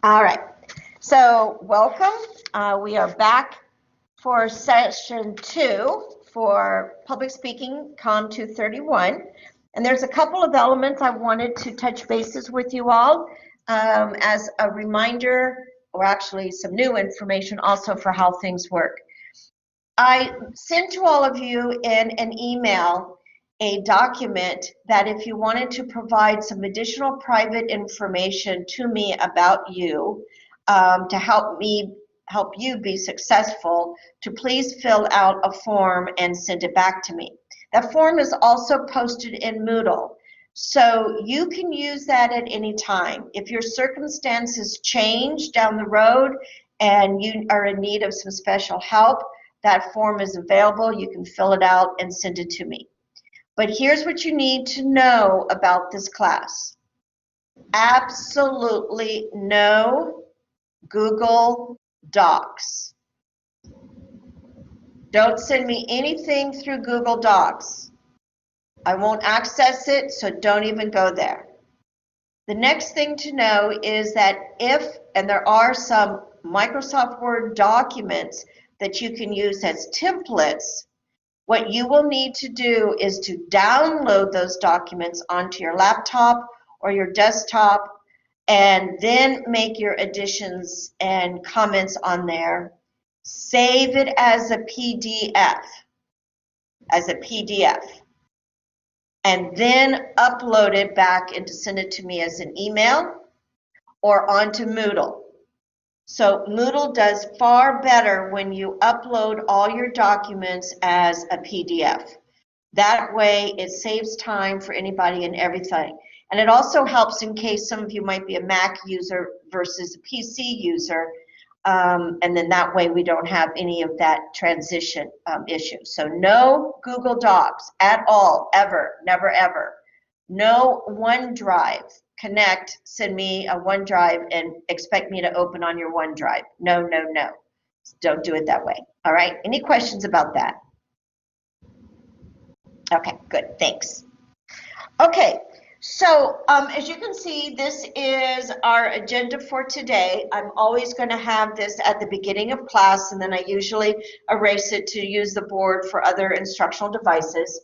All right, so welcome. We are back for session 2 for public speaking, COM 231. And there's a couple of elements I wanted to touch bases with you all as a reminder, or actually some new information also for how things work. I sent to all of you in an email a document that if you wanted to provide some additional private information to me about you to help you be successful, to please fill out a form and send it back to me. That form is also posted in Moodle, so you can use that at any time. If your circumstances change down the road and you are in need of some special help, that form is available. You can fill it out and send it to me. But here's what you need to know about this class. Absolutely no Google Docs. Don't send me anything through Google Docs. I won't access it, so don't even go there. The next thing to know is that and there are some Microsoft Word documents that you can use as templates, what you will need to do is to download those documents onto your laptop or your desktop and then make your additions and comments on there. Save it as a PDF, and then upload it back and send it to me as an email or onto Moodle. So Moodle does far better when you upload all your documents as a PDF. That way it saves time for anybody and everything. And it also helps in case some of you might be a Mac user versus a PC user, and then that way we don't have any of that transition issue. So no Google Docs at all, ever, never, ever. No OneDrive. Connect, send me a OneDrive and expect me to open on your OneDrive. No, no, no. Don't do it that way. All right, any questions about that? Okay, good, thanks. Okay, so as you can see, this is our agenda for today. I'm always going to have this at the beginning of class, and then I usually erase it to use the board for other instructional devices.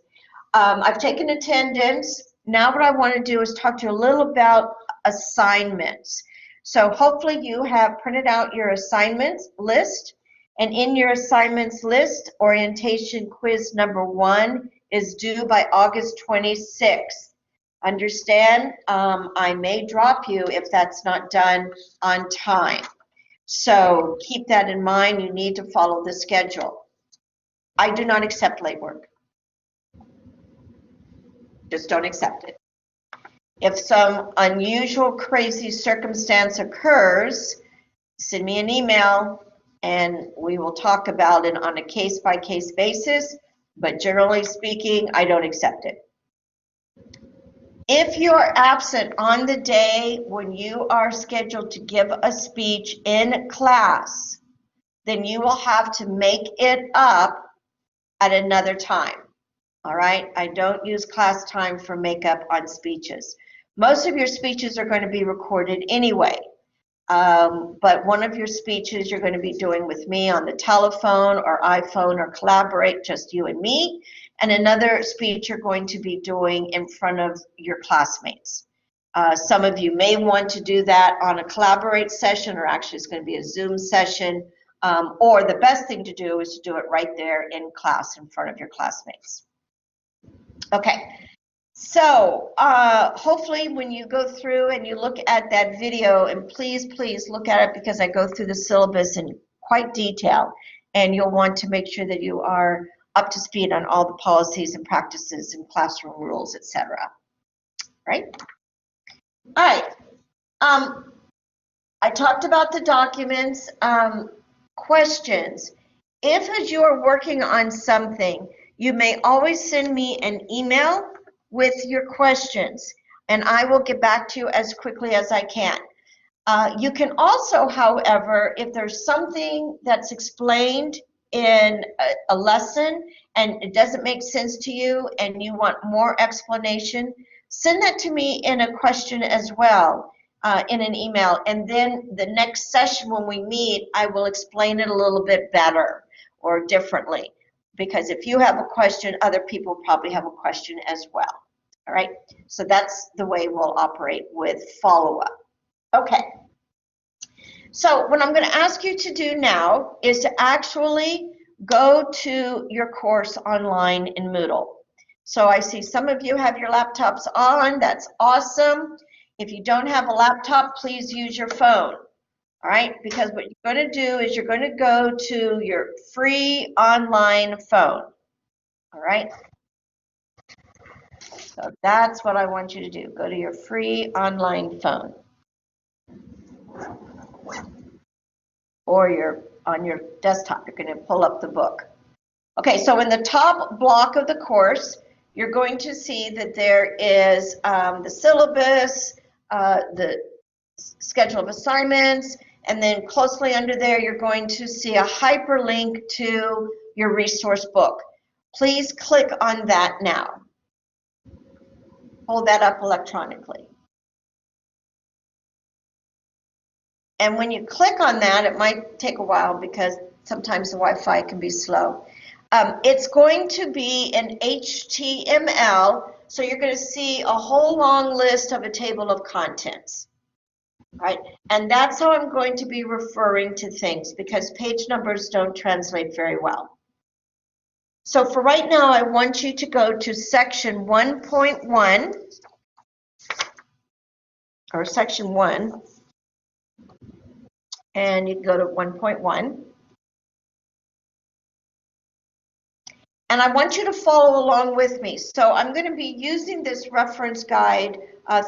I've taken attendance. Now what I want to do is talk to you a little about assignments. So hopefully you have printed out your assignments list, and in your assignments list, orientation quiz number 1 is due by August 26th. Understand, I may drop you if that's not done on time. So keep that in mind. You need to follow the schedule. I do not accept late work. Just don't accept it. If some unusual, crazy circumstance occurs, send me an email and we will talk about it on a case-by-case basis, but generally speaking, I don't accept it. If you are absent on the day when you are scheduled to give a speech in class, then you will have to make it up at another time. All right, I don't use class time for makeup on speeches. Most of your speeches are going to be recorded anyway, but one of your speeches you're going to be doing with me on the telephone or iPhone or Collaborate, just you and me, and another speech you're going to be doing in front of your classmates. Some of you may want to do that on a Collaborate session, or actually it's going to be a Zoom session, or the best thing to do is to do it right there in class in front of your classmates. Okay, so hopefully when you go through and you look at that video, and please look at it because I go through the syllabus in quite detail, and you'll want to make sure that you are up to speed on all the policies and practices and classroom rules, etc. Right? All right. I talked about the documents. Questions. If as you are working on something, you may always send me an email with your questions, and I will get back to you as quickly as I can. You can also, however, if there's something that's explained in a lesson and it doesn't make sense to you and you want more explanation, send that to me in a question as well. in an email. And then the next session when we meet, I will explain it a little bit better or differently. Because if you have a question, other people probably have a question as well. All right, so that's the way we'll operate with follow-up. Okay, so what I'm going to ask you to do now is to actually go to your course online in Moodle. So I see some of you have your laptops on. That's awesome. If you don't have a laptop, please use your phone. All right, because what you're going to do is you're going to go to your free online phone. All right. So that's what I want you to do. Go to your free online phone. Or you're on your desktop, you're going to pull up the book. Okay, so in the top block of the course, you're going to see that there is the syllabus, the schedule of assignments, and then closely under there, you're going to see a hyperlink to your resource book. Please click on that now. Hold that up electronically. And when you click on that, it might take a while because sometimes the Wi-Fi can be slow. It's going to be in HTML, so you're going to see a whole long list of a table of contents. Right? And that's how I'm going to be referring to things because page numbers don't translate very well. So for right now, I want you to go to section 1.1 or section 1, and you can go to 1.1. And I want you to follow along with me. So I'm going to be using this reference guide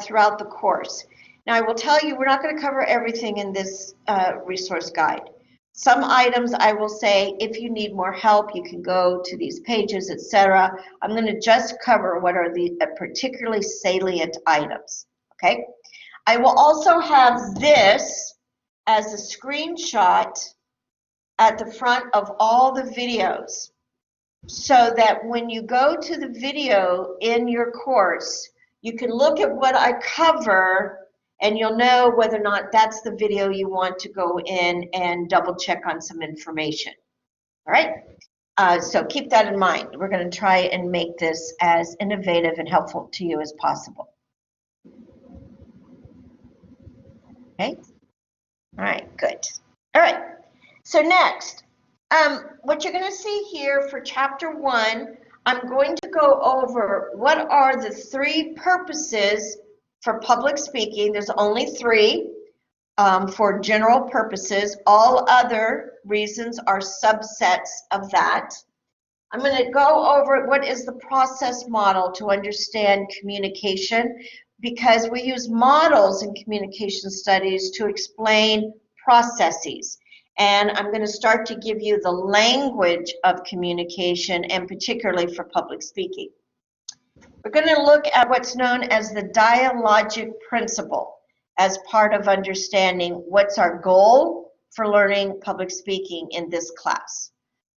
throughout the course. Now I will tell you we're not going to cover everything in this resource guide. Some items I will say if you need more help you can go to these pages, etc. I'm going to just cover what are the particularly salient items. Okay. I will also have this as a screenshot at the front of all the videos, so that when you go to the video in your course, you can look at what I cover and you'll know whether or not that's the video you want to go in and double check on some information. All right, so keep that in mind. We're going to try and make this as innovative and helpful to you as possible. Okay, all right, good. All right, so next, what you're going to see here for chapter 1, I'm going to go over what are the 3 purposes for public speaking. There's only 3 for general purposes. All other reasons are subsets of that. I'm going to go over what is the process model to understand communication, because we use models in communication studies to explain processes. And I'm going to start to give you the language of communication, and particularly for public speaking. We're going to look at what's known as the dialogic principle as part of understanding what's our goal for learning public speaking in this class.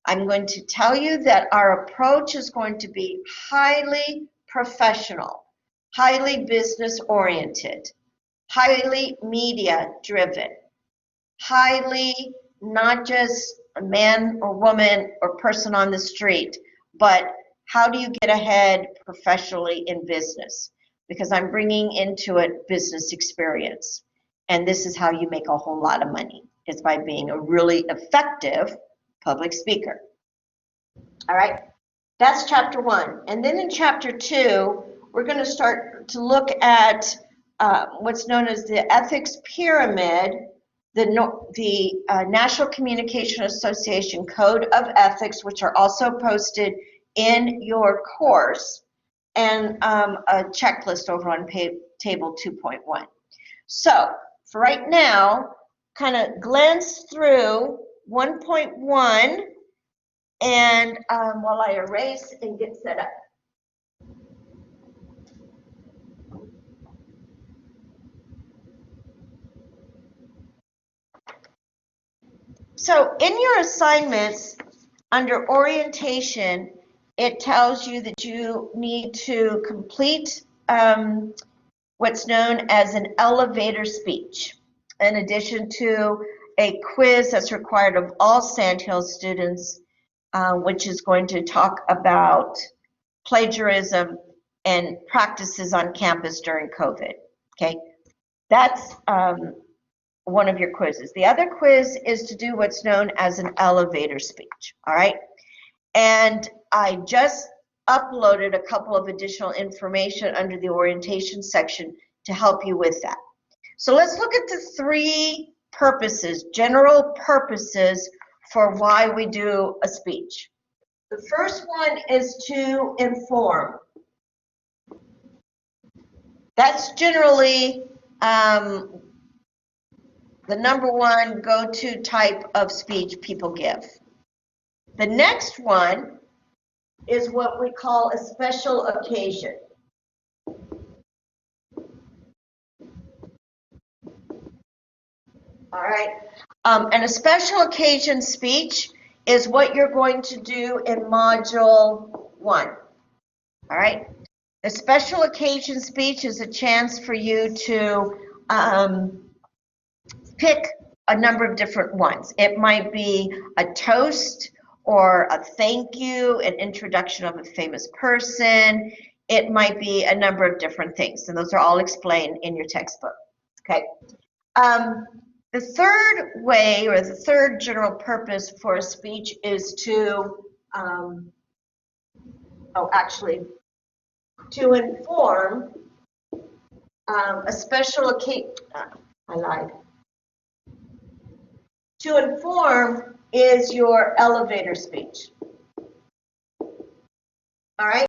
I'm going to tell you that our approach is going to be highly professional, highly business oriented, highly media driven, highly not just a man or woman or person on the street, but how do you get ahead professionally in business? Because I'm bringing into it business experience. And this is how you make a whole lot of money, is by being a really effective public speaker. All right, that's chapter 1. And then in chapter 2, we're going to start to look at what's known as the ethics pyramid, the National Communication Association Code of Ethics, which are also posted in your course, and a checklist over on table 2.1. So for right now, kind of glance through 1.1, and while I erase and get set up. So in your assignments, under orientation, it tells you that you need to complete what's known as an elevator speech, in addition to a quiz that's required of all Sandhill students, which is going to talk about plagiarism and practices on campus during COVID. Okay, that's one of your quizzes. The other quiz is to do what's known as an elevator speech. All right, and I just uploaded a couple of additional information under the orientation section to help you with that. So let's look at the three purposes, general purposes for why we do a speech. The first one is to inform. That's generally the number one go-to type of speech people give. The next one is what we call a special occasion. All right, and a special occasion speech is what you're going to do in Module 1. All right, a special occasion speech is a chance for you to pick a number of different ones. It might be a toast or a thank you, an introduction of a famous person. It might be a number of different things, and those are all explained in your textbook. Okay. The third way, or the third general purpose for a speech is to, to inform a special occasion. I lied. To inform is your elevator speech. All right.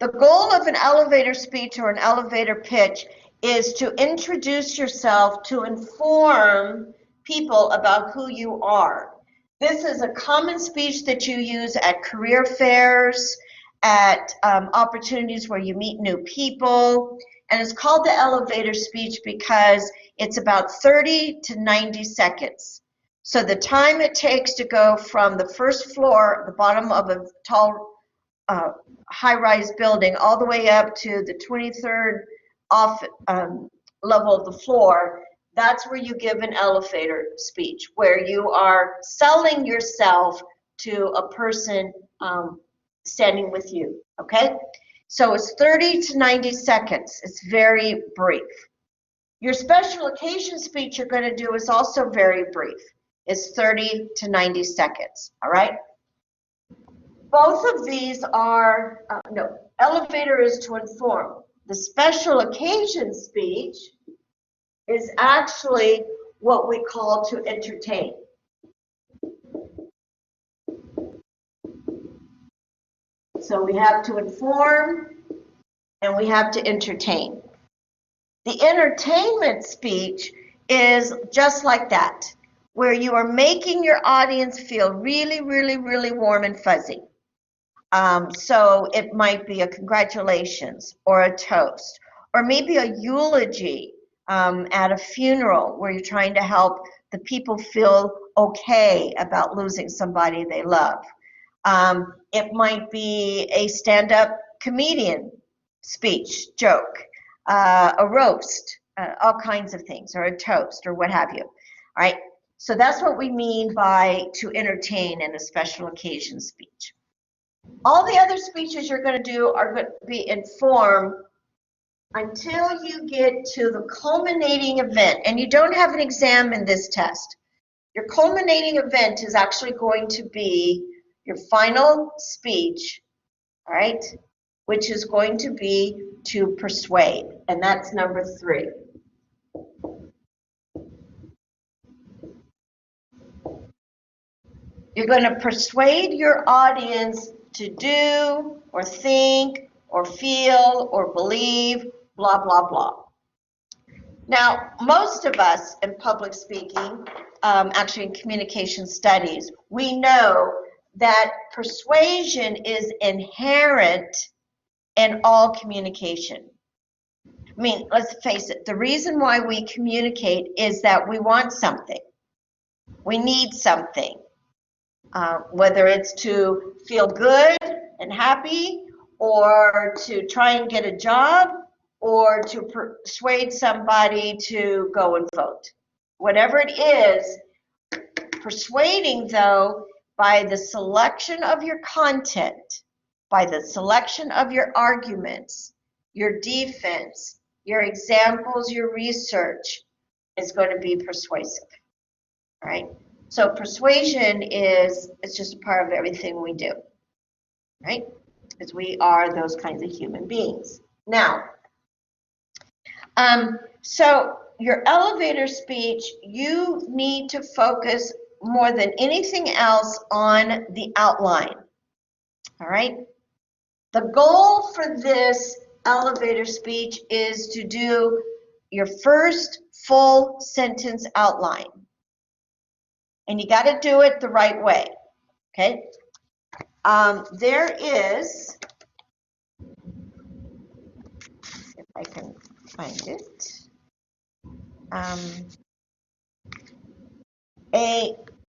The goal of an elevator speech or an elevator pitch is to introduce yourself to inform people about who you are. This is a common speech that you use at career fairs, at opportunities where you meet new people, and it's called the elevator speech because it's about 30 to 90 seconds. So the time it takes to go from the first floor, the bottom of a tall high-rise building, all the way up to the 23rd level of the floor, that's where you give an elevator speech, where you are selling yourself to a person standing with you, okay? So it's 30 to 90 seconds. It's very brief. Your special occasion speech you're going to do is also very brief. It's 30 to 90 seconds, all right? Both of these are, elevator is to inform. The special occasion speech is actually what we call to entertain. So we have to inform and we have to entertain. The entertainment speech is just like that, where you are making your audience feel really, really, really warm and fuzzy. So it might be a congratulations or a toast, or maybe a eulogy at a funeral where you're trying to help the people feel okay about losing somebody they love. It might be a stand-up comedian speech, joke, a roast, all kinds of things, or a toast, or what have you. All right, so that's what we mean by to entertain in a special occasion speech. All the other speeches you're going to do are going to be informed until you get to the culminating event. And you don't have an exam in this test. Your culminating event is actually going to be your final speech, all right, which is going to be to persuade. And that's number 3. You're going to persuade your audience to do or think or feel or believe, blah, blah, blah. Now, most of us in public speaking, actually in communication studies, we know that persuasion is inherent in all communication. I mean, let's face it, the reason why we communicate is that we want something. We need something. Whether it's to feel good and happy, or to try and get a job, or to persuade somebody to go and vote. Whatever it is, persuading, though, by the selection of your content, by the selection of your arguments, your defense, your examples, your research is going to be persuasive, right? So persuasion is, it's just a part of everything we do, right? Because we are those kinds of human beings. Now, so your elevator speech, you need to focus more than anything else on the outline, all right? The goal for this elevator speech is to do your first full sentence outline. And you got to do it the right way, okay? There is, if I can find it, a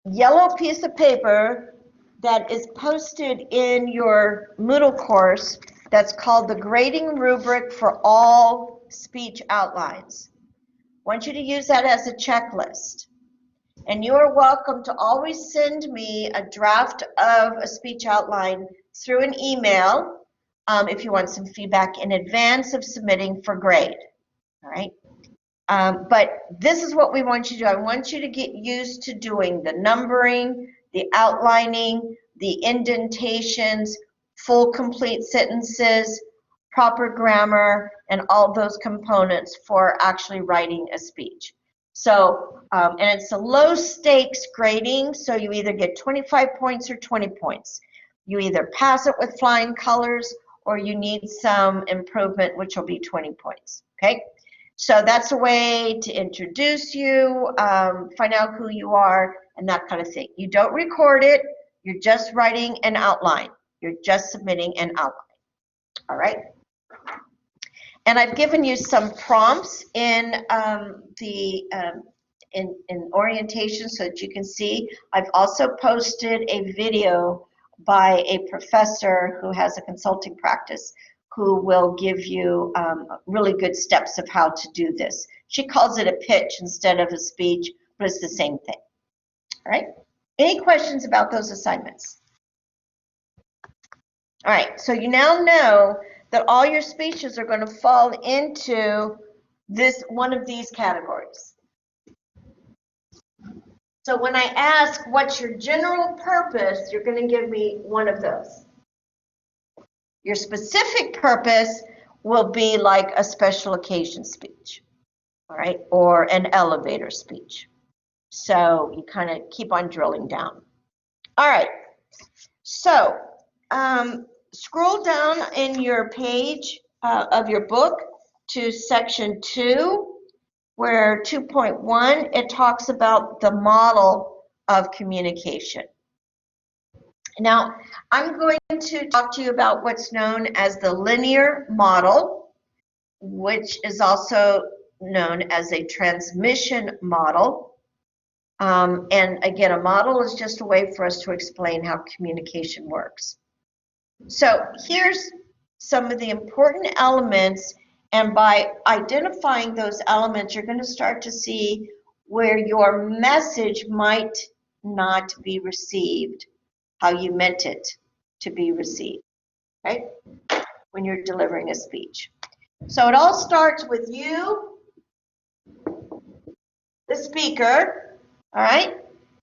yellow piece of paper that is posted in your Moodle course that's called the Grading Rubric for All Speech Outlines. I want you to use that as a checklist. And you are welcome to always send me a draft of a speech outline through an email if you want some feedback in advance of submitting for grade, all right? But this is what we want you to do. I want you to get used to doing the numbering, the outlining, the indentations, full complete sentences, proper grammar, and all those components for actually writing a speech. So, and it's a low stakes grading, so you either get 25 points or 20 points. You either pass it with flying colors or you need some improvement, which will be 20 points, okay? So that's a way to introduce you, find out who you are, and that kind of thing. You don't record it, you're just writing an outline. You're just submitting an outline, all right? And I've given you some prompts in in orientation so that you can see. I've also posted a video by a professor who has a consulting practice who will give you really good steps of how to do this. She calls it a pitch instead of a speech, but it's the same thing. All right? Any questions about those assignments? All right, so you now know that all your speeches are going to fall into this one of these categories. So when I ask what's your general purpose, you're going to give me one of those. Your specific purpose will be like a special occasion speech, all right, or an elevator speech. So you kind of keep on drilling down. All right, so scroll down in your page of your book to section 2, where 2.1, it talks about the model of communication. Now, I'm going to talk to you about what's known as the linear model, which is also known as a transmission model. And again, a model is just a way for us to explain how communication works. So here's some of the important elements, and by identifying those elements, you're going to start to see where your message might not be received how you meant it to be received, right? When you're delivering a speech. So it all starts with you, the speaker, all right?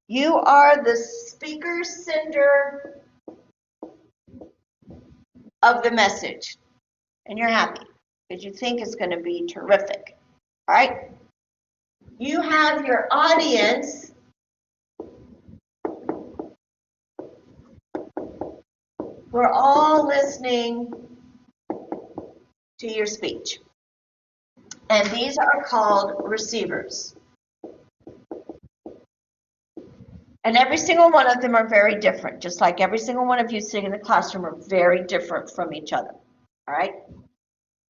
You are the speaker sender of the message, and you're happy because you think it's going to be terrific, all right? You have your audience who are all listening to your speech, and these are called receivers. And every single one of them are very different, just like every single one of you sitting in the classroom are very different from each other, all right?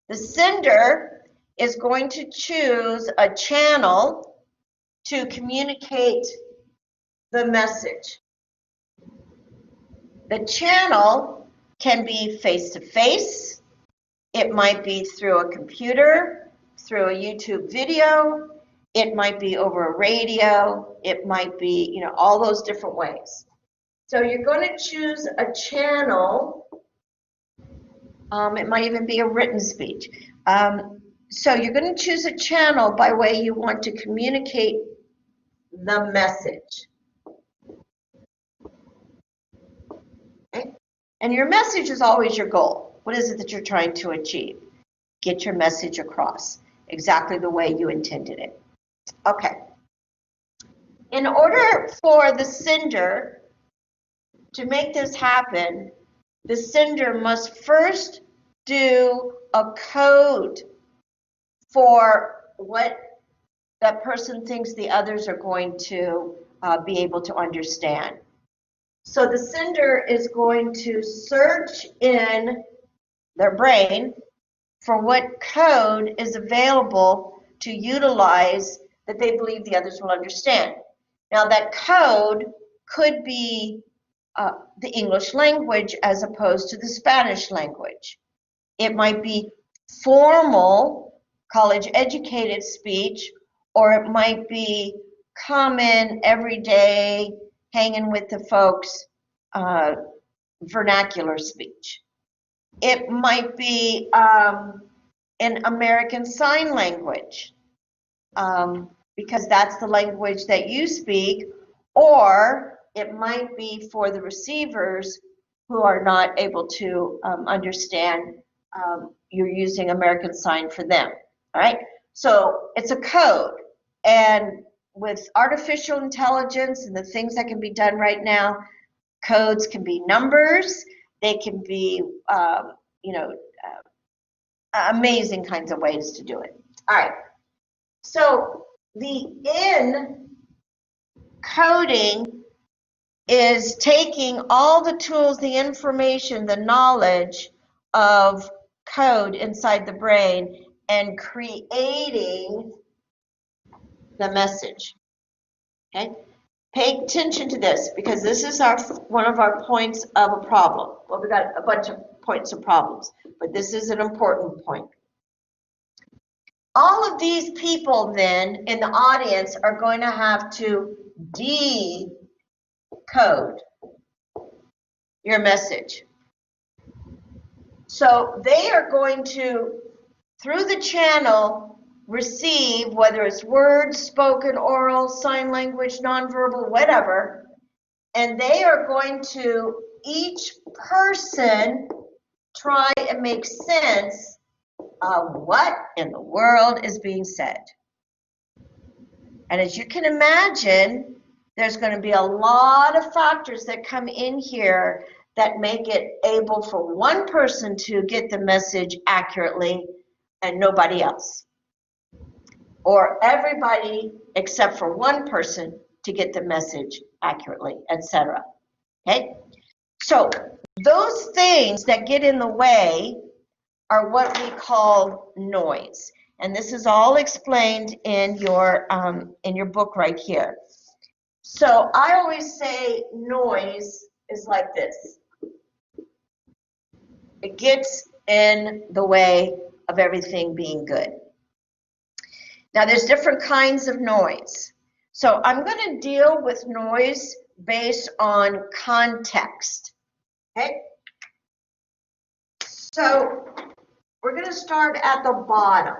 The sender is going to choose a channel to communicate the message. The channel can be face-to-face, It might be through a computer, through a YouTube video. It might be over a radio. It might be, all those different ways. So you're going to choose a channel. It might even be a written speech. So you're going to choose a channel by way you want to communicate the message. Okay? And your message is always your goal. What is it that you're trying to achieve? Get your message across exactly the way you intended it. Okay. In order for the sender to make this happen, the sender must first do a code for what that person thinks the others are going to be able to understand. So the sender is going to search in their brain for what code is available to utilize that they believe the others will understand. Now that code could be the English language as opposed to the Spanish language. It might be formal, college-educated speech, or it might be common, everyday, hanging with the folks, vernacular speech. It might be in American Sign Language, because that's the language that you speak, or it might be for the receivers who are not able to understand. You're using American Sign for them, all right? So it's a code, and with artificial intelligence and the things that can be done right now, codes can be numbers, they can be, amazing kinds of ways to do it. All right, so the encoding is taking all the tools, the information, the knowledge of code inside the brain and creating the message. Okay? Pay attention to this, because this is one of our points of a problem. Well, we got a bunch of points of problems, but this is an important point. All of these people then in the audience are going to have to decode your message. So they are going to, through the channel, receive, whether it's words, spoken, oral, sign language, nonverbal, whatever, and they are going to, each person, try and make sense of what in the world is being said. And as you can imagine, there's going to be a lot of factors that come in here that make it able for one person to get the message accurately and nobody else. Or everybody except for one person to get the message accurately, etc. Okay? So those things that get in the way are what we call noise. And this is all explained in your book right here. So I always say noise is like this. It gets in the way of everything being good. Now there's different kinds of noise. So I'm going to deal with noise based on context. Okay? So we're going to start at the bottom.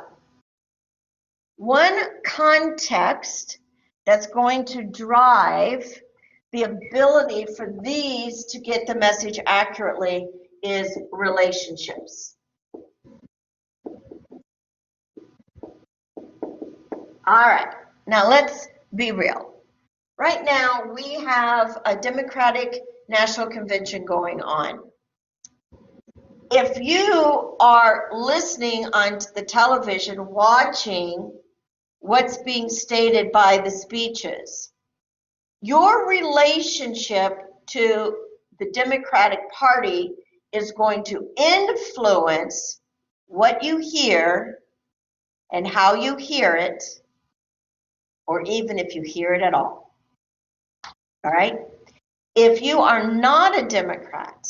One context that's going to drive the ability for these to get the message accurately is relationships. All right, now let's be real. Right now we have a Democratic National Convention going on. If you are listening on the television, watching what's being stated by the speeches, your relationship to the Democratic Party is going to influence what you hear and how you hear it, or even if you hear it at all. All right? If you are not a Democrat,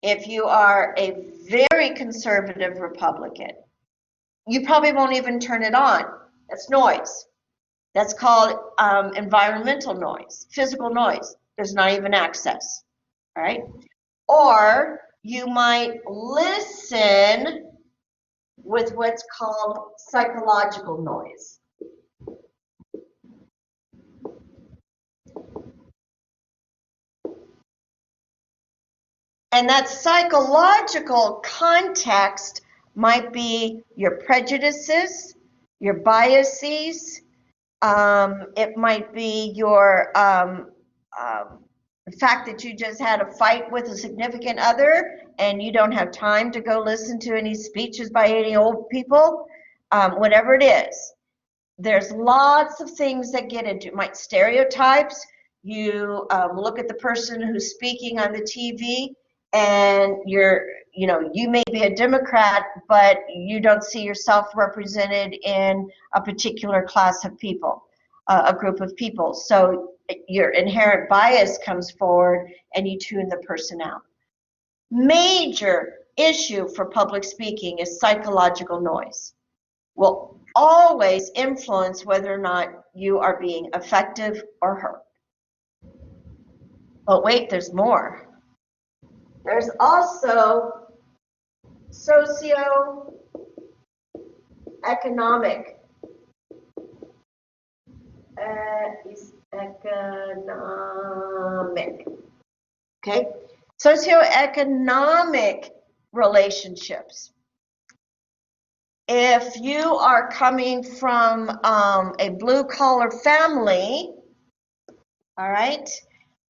If you are a very conservative Republican, you probably won't even turn it on. That's noise. That's called environmental noise, physical noise. There's not even access, all right? Or you might listen with what's called psychological noise. And that psychological context might be your prejudices, your biases. It might be the fact that you just had a fight with a significant other and you don't have time to go listen to any speeches by any old people. Whatever it is, there's lots of things that get into it. Might stereotypes. You look at the person who's speaking on the TV, and you may be a Democrat, but you don't see yourself represented in a particular class of people, a group of people. So your inherent bias comes forward, and you tune the person out. Major issue for public speaking is psychological noise. Will always influence whether or not you are being effective or hurt. But wait, there's more. There's also socioeconomic. Okay? Socioeconomic relationships. If you are coming from a blue-collar family, all right,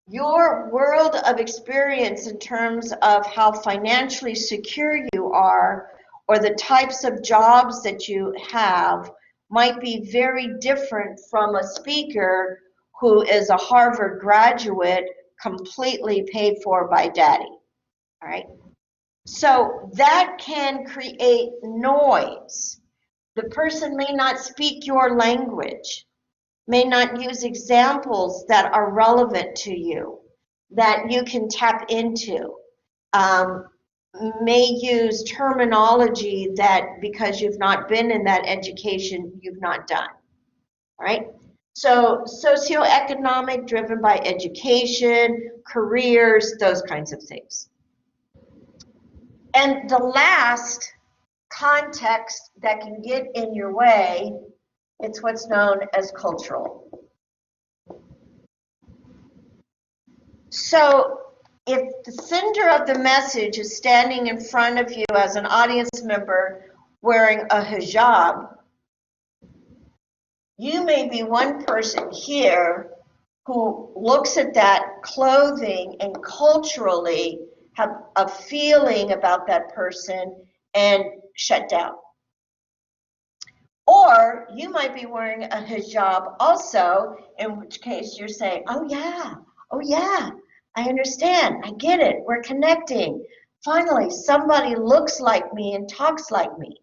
your world of experience in terms of how financially secure you are or the types of jobs that you have might be very different from a speaker who is a Harvard graduate completely paid for by daddy, all right? So that can create noise. The person may not speak your language, may not use examples that are relevant to you, that you can tap into, may use terminology that because you've not been in that education, you've not done, all right? So socioeconomic, driven by education, careers, those kinds of things. And the last context that can get in your way, it's what's known as cultural. So if the sender of the message is standing in front of you as an audience member wearing a hijab, you may be one person here who looks at that clothing and culturally have a feeling about that person and shut down. Or you might be wearing a hijab also, in which case you're saying, oh yeah, I understand, I get it, we're connecting. Finally, somebody looks like me and talks like me.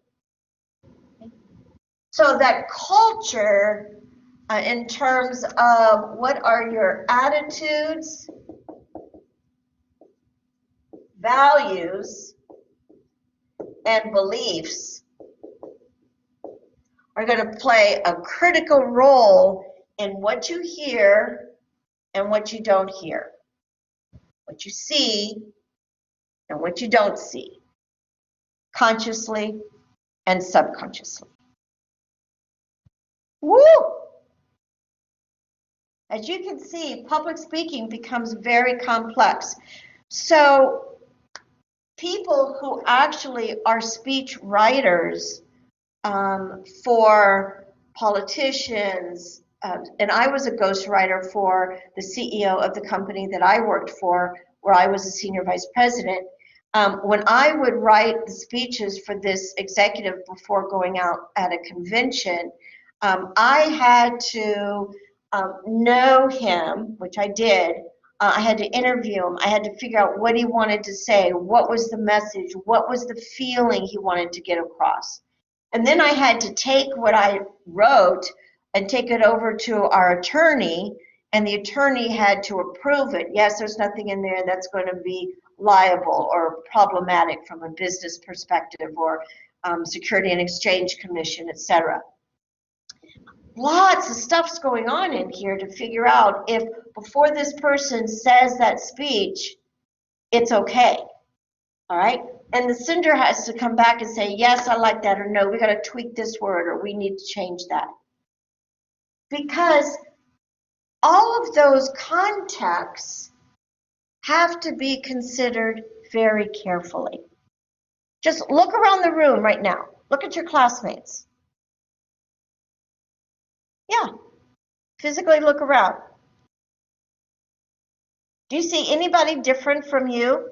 So that culture, in terms of what are your attitudes, values, and beliefs, are going to play a critical role in what you hear and what you don't hear, what you see and what you don't see, consciously and subconsciously. Woo! As you can see, public speaking becomes very complex. So people who actually are speech writers for politicians, and I was a ghostwriter for the CEO of the company that I worked for, where I was a senior vice president. When I would write the speeches for this executive before going out at a convention, I had to know him, which I did. I had to interview him. I had to figure out what he wanted to say, what was the message, what was the feeling he wanted to get across. And then I had to take what I wrote and take it over to our attorney, and the attorney had to approve it. Yes, there's nothing in there that's going to be liable or problematic from a business perspective, or Security and Exchange Commission, etc. Lots of stuff's going on in here to figure out if before this person says that speech, it's okay. All right? And the sender has to come back and say, yes, I like that, or no, we got to tweak this word, or we need to change that. Because all of those contexts have to be considered very carefully. Just look around the room right now. Look at your classmates. Yeah, physically look around. Do you see anybody different from you?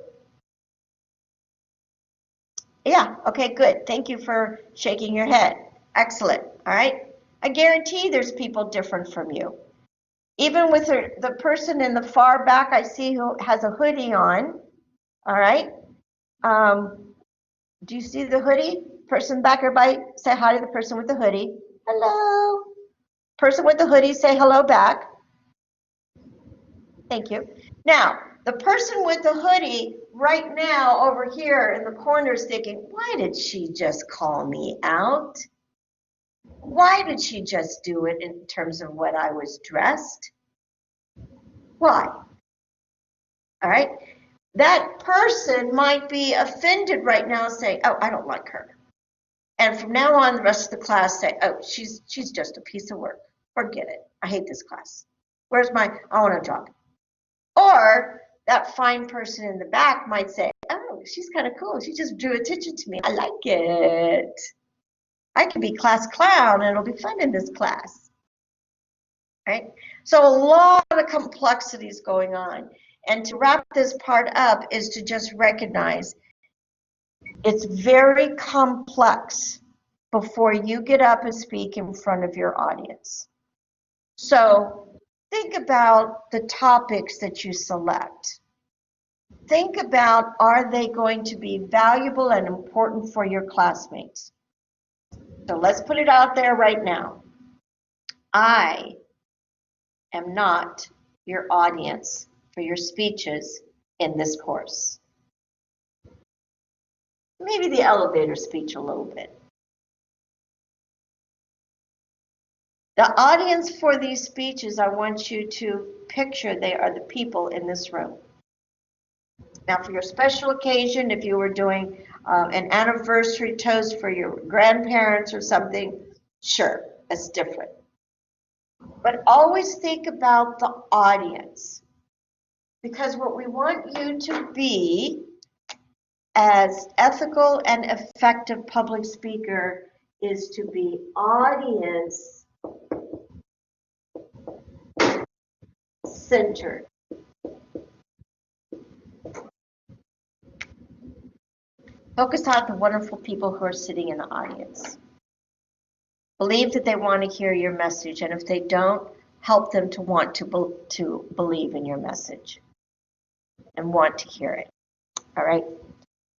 Yeah, okay, good. Thank you for shaking your head. Excellent, all right? I guarantee there's people different from you. Even with the person in the far back I see who has a hoodie on, all right? Do you see the hoodie? Person back, everybody say hi to the person with the hoodie. Hello. Person with the hoodie, say hello back. Thank you. Now, the person with the hoodie right now over here in the corner is thinking, why did she just call me out? Why did she just do it in terms of what I was dressed? Why? All right. That person might be offended right now, saying, oh, I don't like her. And from now on, the rest of the class say, oh, she's just a piece of work. Forget it. I hate this class. I want a job. Or that fine person in the back might say, oh, she's kind of cool. She just drew attention to me. I like it. I can be class clown and it'll be fun in this class. Right? So a lot of complexities going on. And to wrap this part up is to just recognize it's very complex before you get up and speak in front of your audience. So think about the topics that you select. Think about, are they going to be valuable and important for your classmates? So let's put it out there right now. I am not your audience for your speeches in this course. Maybe the elevator speech a little bit. The audience for these speeches, I want you to picture they are the people in this room. Now, for your special occasion, if you were doing an anniversary toast for your grandparents or something, sure, that's different. But always think about the audience, because what we want you to be as ethical and effective public speaker is to be audience centered. Focus on the wonderful people who are sitting in the audience. Believe that they want to hear your message, and if they don't, help them to want to believe in your message and want to hear it. All right.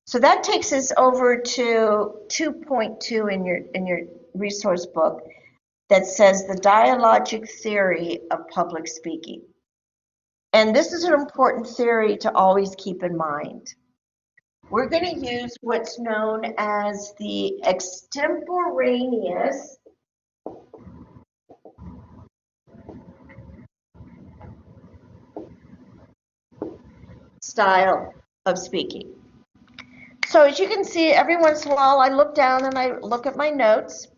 So that takes us over to 2.2 in your resource book that says the dialogic theory of public speaking. And this is an important theory to always keep in mind. We're going to use what's known as the extemporaneous style of speaking. So as you can see, every once in a while I look down and I look at my notes,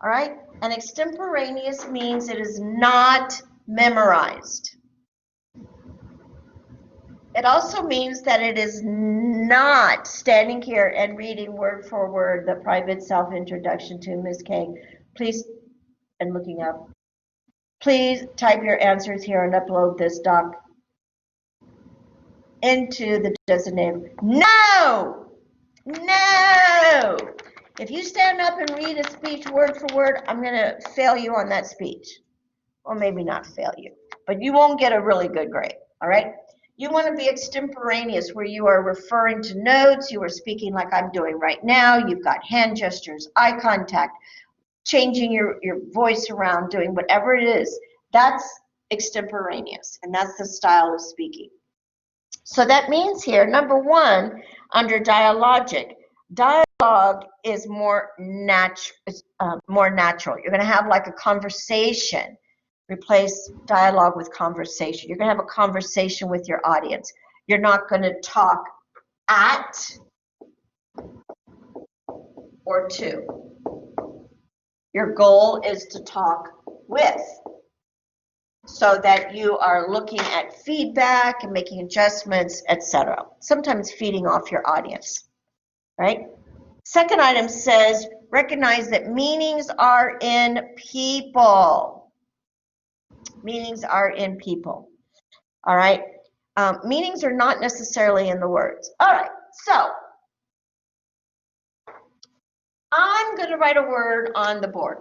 all right? And extemporaneous means it is not memorized. It also means that it is not standing here and reading word for word the private self-introduction to Ms. K. Please, and looking up, please type your answers here and upload this doc into the designated. No! No! If you stand up and read a speech word for word, I'm going to fail you on that speech. Or maybe not fail you, but you won't get a really good grade, all right? You want to be extemporaneous, where you are referring to notes, you are speaking like I'm doing right now, you've got hand gestures, eye contact, changing your voice around, doing whatever it is. That's extemporaneous, and that's the style of speaking. So that means here, number one, under dialogic, dialogue is more natural. You're going to have like a conversation. Replace dialogue with conversation. You're going to have a conversation with your audience. You're not going to talk at or to. Your goal is to talk with, so that you are looking at feedback and making adjustments, etc. Sometimes feeding off your audience, right? Second item says, recognize that meanings are in people. Meanings are in people, all right? Meanings are not necessarily in the words. All right, so I'm going to write a word on the board.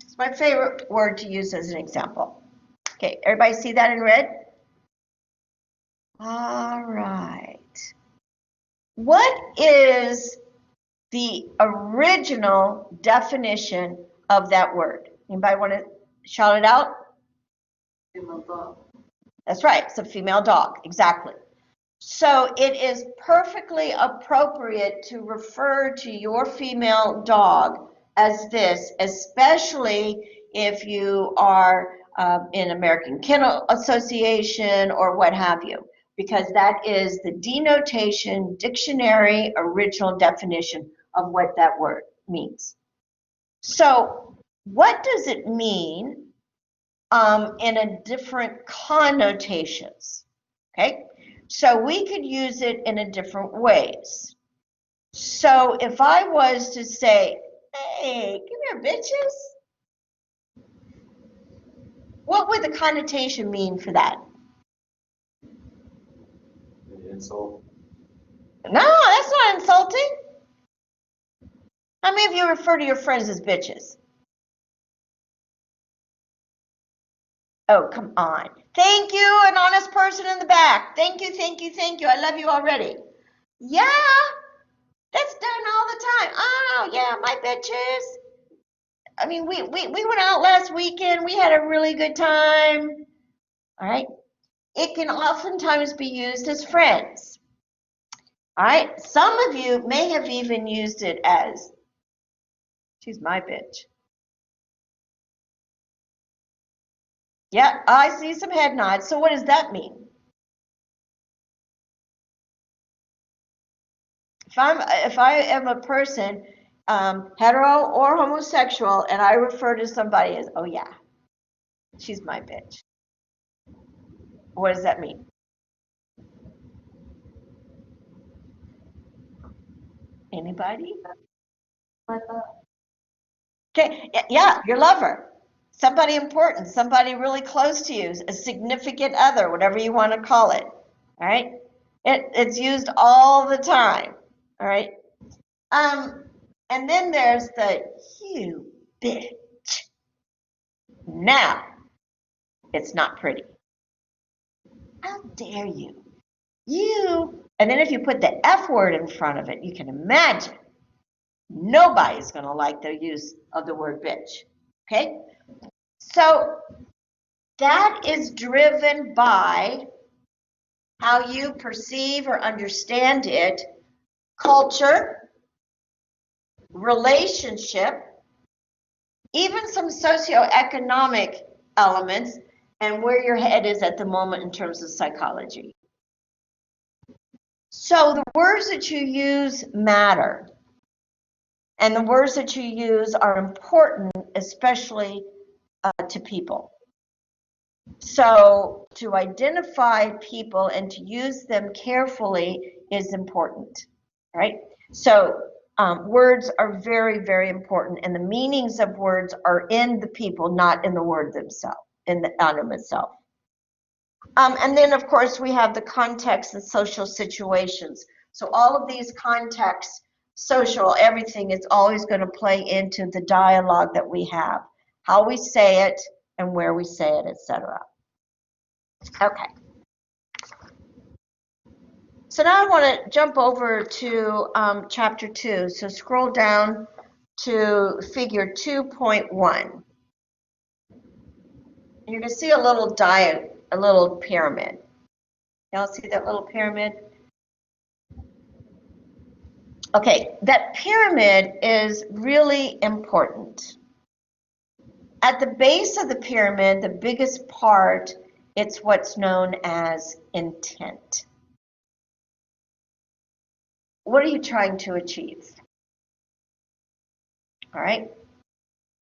It's my favorite word to use as an example. Okay, everybody see that in red? All right. What is the original definition of that word? Anybody want to shout it out? Female dog. That's right, it's a female dog, exactly. So it is perfectly appropriate to refer to your female dog as this, especially if you are in American Kennel Association or what have you, because that is the denotation dictionary original definition of what that word means. So what does it mean in a different connotations? Okay, so we could use it in a different ways. So if I was to say, hey, come here, bitches, what would the connotation mean for that? Insult. No, that's not insulting. How many of you refer to your friends as bitches? Oh, come on. Thank you, an honest person in the back. Thank you, thank you, thank you. I love you already. Yeah, that's done all the time. Oh, yeah, my bitches. I mean, we went out last weekend. We had a really good time. All right. It can oftentimes be used as friends. All right. Some of you may have even used it as, she's my bitch. Yeah, I see some head nods. So what does that mean? If I am a person, hetero or homosexual, and I refer to somebody as, oh yeah, she's my bitch. What does that mean? Anybody? Okay, yeah, your lover, somebody important, somebody really close to you, a significant other, whatever you want to call it. All right, it's used all the time. All right, and then there's the you bitch. Now, it's not pretty. How dare you? You, and then if you put the F word in front of it, you can imagine nobody's going to like the use of the word bitch. Okay, so that is driven by how you perceive or understand it, culture, relationship, even some socioeconomic elements, and where your head is at the moment in terms of psychology. So the words that you use matter. And the words that you use are important, especially to people. So to identify people and to use them carefully is important, right? So words are very, very important, and the meanings of words are in the people, not in the word themselves, in the item itself. And then, of course, we have the context and social situations. So all of these contexts, social, everything is always going to play into the dialogue that we have, how we say it and where we say it, etc. Okay. So now I want to jump over to chapter 2. So scroll down to figure 2.1. You're going to see a little pyramid. Y'all see that little pyramid? Okay, that pyramid is really important. At the base of the pyramid, the biggest part, it's what's known as intent. What are you trying to achieve? All right.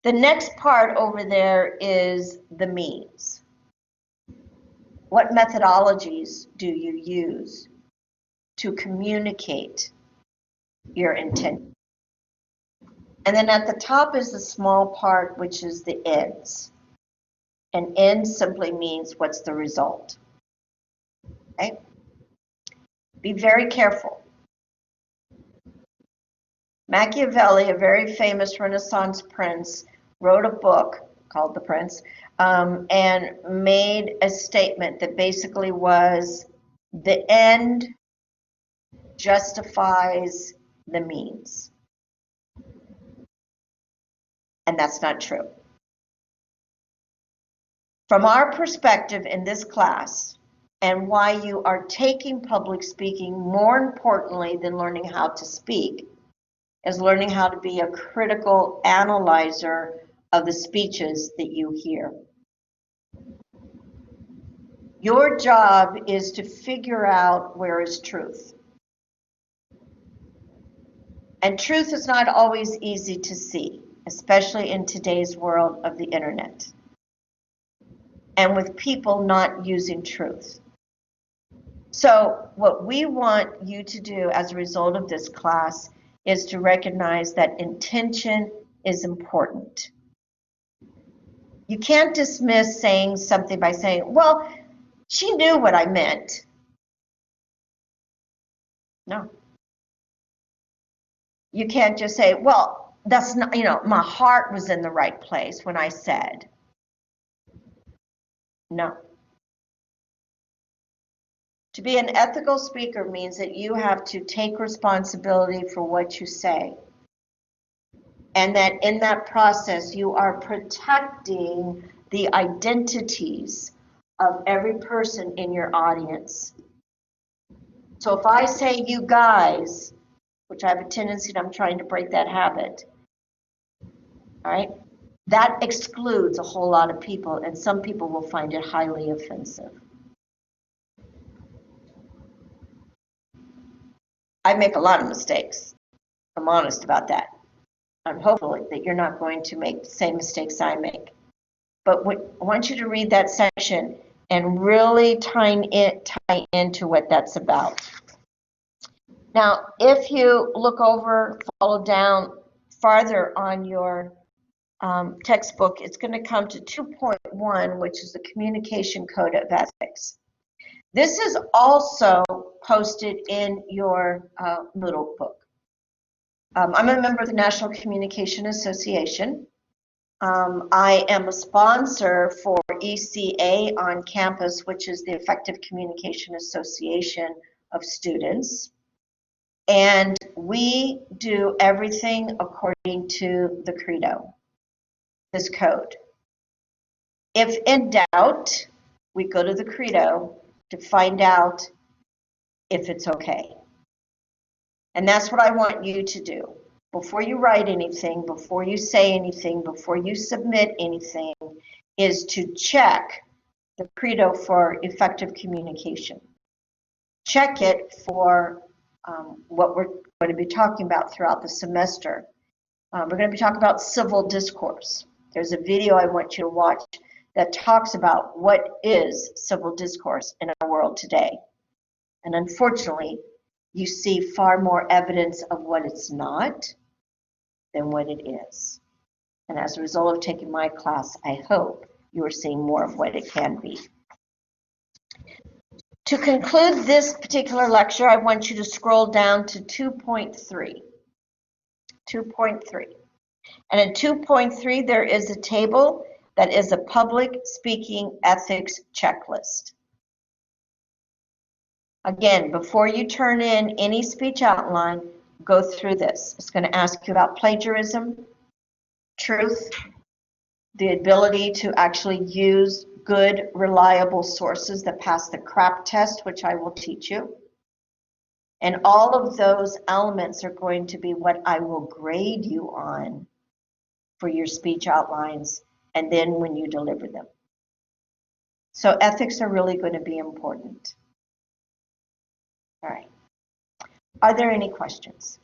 The next part over there is the means. What methodologies do you use to communicate your intent? And then at the top is the small part, which is the ends. And end simply means what's the result. Okay? Be very careful. Machiavelli, a very famous Renaissance prince, wrote a book called The Prince, and made a statement that basically was the end justifies the means. And that's not true. From our perspective in this class, and why you are taking public speaking more importantly than learning how to speak, is learning how to be a critical analyzer of the speeches that you hear. Your job is to figure out where is truth. And truth is not always easy to see, especially in today's world of the internet, and with people not using truth. So what we want you to do as a result of this class is to recognize that intention is important. You can't dismiss saying something by saying, well, she knew what I meant. No. You can't just say, well, that's not, my heart was in the right place when I said. No. To be an ethical speaker means that you have to take responsibility for what you say. And that in that process, you are protecting the identities of every person in your audience. So if I say you guys, which I have a tendency, I'm trying to break that habit, all right, that excludes a whole lot of people, and some people will find it highly offensive. I make a lot of mistakes. I'm honest about that. I'm hopeful that you're not going to make the same mistakes I make. But I want you to read that section and really tie into what that's about. Now, if you look over, follow down farther on your textbook, it's going to come to 2.1, which is the Communication Code of Ethics. This is also posted in your little book. I'm a member of the National Communication Association. I am a sponsor for ECA on campus, which is the Effective Communication Association of Students. And we do everything according to the Credo, this code. If in doubt, we go to the Credo to find out if it's okay. And that's what I want you to do. Before you write anything, before you say anything, before you submit anything, is to check the Credo for effective communication. Check it for what we're going to be talking about throughout the semester. We're going to be talking about civil discourse. There's a video I want you to watch that talks about what is civil discourse in our world today. And unfortunately, you see far more evidence of what it's not than what it is. And as a result of taking my class, I hope you are seeing more of what it can be. To conclude this particular lecture, I want you to scroll down to 2.3. 2.3. And in 2.3, there is a table that is a public speaking ethics checklist. Again, before you turn in any speech outline, go through this. It's going to ask you about plagiarism, truth, the ability to actually use good, reliable sources that pass the CRAP test, which I will teach you. And all of those elements are going to be what I will grade you on for your speech outlines and then when you deliver them. So ethics are really going to be important. All right. Are there any questions?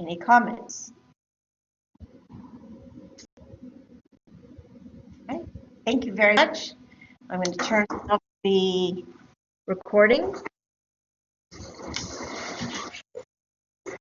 Any comments? Okay. Thank you very much. I'm going to turn off the recording.